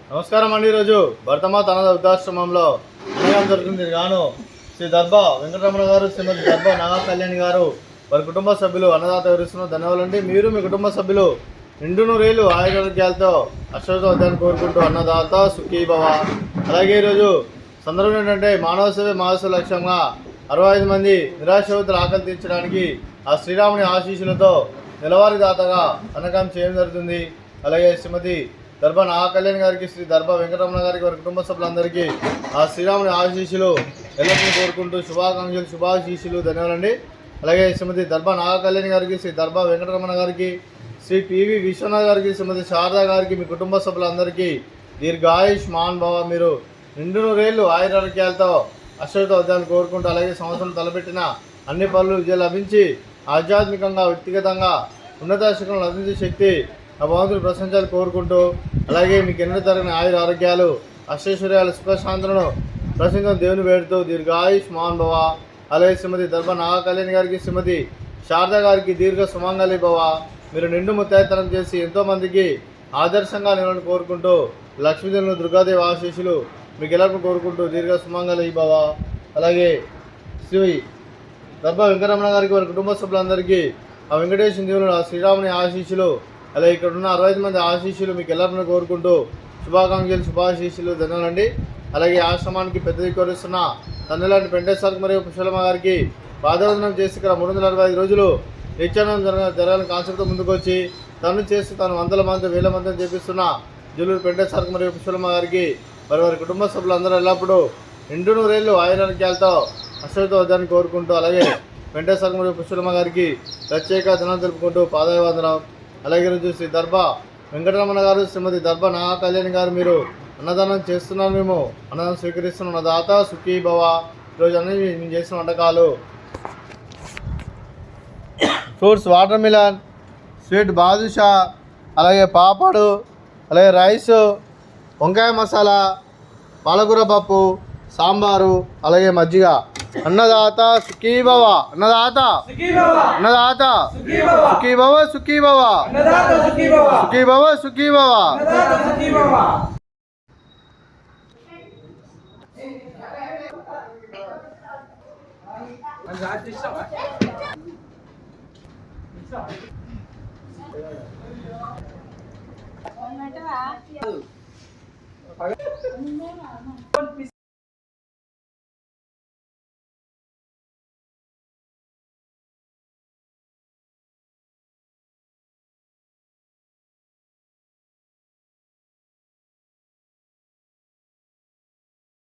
నమస్కారం అండి. ఈరోజు భరతమాత అనాథ వృద్ధాశ్రమంలో అన్నదానం జరుగుతుంది. గాను శ్రీ దర్భా వెంకటరమణ గారు, శ్రీమతి దర్భా నాగా కళ్యాణి గారు, వారి కుటుంబ సభ్యులు అన్నదాత వివరిస్తున్న ధన్యవాదాలండి. మీరు మీ కుటుంబ సభ్యులు నిండు నూరేళ్లు ఆయుర్వేదాలతో అశ్వత్థాన్ని కోరుకుంటూ అన్నదాత సుఖీభవ. అలాగే ఈరోజు సందర్భం ఏంటంటే మానవ సేవ మానవ లక్ష్యంగా 65 మంది నిరాశ్రతుల ఆకలి తీర్చడానికి ఆ శ్రీరాముని ఆశీస్సులతో నెలవారీ దాతగా అన్నదానం చేయడం జరుగుతుంది. అలాగే శ్రీమతి దర్భా నాగా కళ్యాణ్ గారికి, శ్రీ దర్భా వెంకటరమణ గారికి, వారి కుటుంబ సభ్యులందరికీ ఆ శ్రీరాముని ఆశీస్సులు ఎల్లప్పుడూ కోరుకుంటూ శుభాకాంక్షలు, శుభాశీస్సులు, ధన్యవాదాలండి. అలాగే శ్రీమతి దర్భా నాగా కళ్యాణ్ గారికి, శ్రీ దర్భా వెంకటరమణ గారికి, శ్రీ పివి విశ్వనాథ్ గారికి, శ్రీమతి శారదా గారికి, మీ కుటుంబ సభ్యులందరికీ దీర్ఘాయుష్ మాన్ భవ. మీరు నిండు నూరేళ్లు ఆయురారోగ్యాలతో అశ్వత్థాన్ని కోరుకుంటూ, అలాగే సంవత్సరం తలపెట్టిన అన్ని పనులు విజయం లభించి ఆధ్యాత్మికంగా, వ్యక్తిగతంగా ఉన్నత శిఖరం లభించే శక్తి ఆ భగవంతుని ప్రశంసాలు కోరుకుంటూ, అలాగే మీకు ఎన్నో తరగని ఆయుర ఆరోగ్యాలు, అష్టైశ్వర్యాలు, సుఖశాంతులను ప్రశంసం దేవుని వేడుతూ దీర్ఘాయుష్ మాన్ భవ. అలాగే శ్రీమతి దర్భా నాగా కళ్యాణ్ గారికి, శ్రీమతి శారదా గారికి దీర్ఘ సుమంగళి భవ. మీరు నిండు ముత్తైతనం చేసి ఎంతోమందికి ఆదర్శంగా నిలవని కోరుకుంటూ లక్ష్మీదేవులు, దుర్గాదేవి ఆశీస్సులు మీకు ఎలాగో కోరుకుంటూ దీర్ఘ సుమంగళి భవ. అలాగే శ్రీ దర్భా వెంకటరమణ గారికి, వారి కుటుంబ సభ్యులందరికీ ఆ వెంకటేశ్వర దేవుడు, ఆ శ్రీరాముని ఆశీస్సులు, అలాగే ఇక్కడ ఉన్న 65 మంది ఆశీస్సులు మీకు ఎల్లరిని కోరుకుంటూ శుభాకాంక్షలు, శుభాశీస్సులు, ధన్యవాదాలండి. అలాగే ఆశ్రమానికి పెద్ద దిక్కువరిస్తున్న తన్నులాంటి పెంటేశ్వర్ మరియు పుష్పలమ్మ గారికి పాదవందనం చేసి ఇక్కడ 365 రోజులు నిత్యానం జరగాలని కాన్సెప్ట్తో ముందుకు వచ్చి తను చేస్తూ తాను వందల మంది, వేల మందిని చేపిస్తున్న జూలూరు పెంటేశ్వర్ మరియు పుష్పలమ్మ గారికి, వారి కుటుంబ సభ్యులందరూ ఎల్లప్పుడూ నిండు నూరేళ్లు ఆయురారోగ్యాలతో అశ్వత్థాన్ని కోరుకుంటూ, అలాగే వెంకటేశ్వర మరియు పుష్పలమ్మ గారికి ప్రత్యేక ధనం తెలుపుకుంటూ పాదాభివందనం. అలాగే ఈరోజు శ్రీ దర్భా వెంకటరమణ గారు, శ్రీమతి దర్భా నాగా కళ్యాణి గారు, మీరు అన్నదానం చేస్తున్నారు, మేము అన్నదానం స్వీకరిస్తున్నాం. దాత సుఖీ భవ. ఈరోజు అన్ని మేము చేసిన వంటకాలు fruits, water melon, sweet badusha, అలాగే పాపడు, అలాగే రైస్, వంకాయ మసాలా, పాలకూర పప్పు, సాంబారు, అలాగే మజ్జిగ. అన్నదాత సుఖీభవ. అన్నదాత అన్నదాత సుఖీభవ, సుఖీభవ, సుఖీభవ, సుఖీభవ.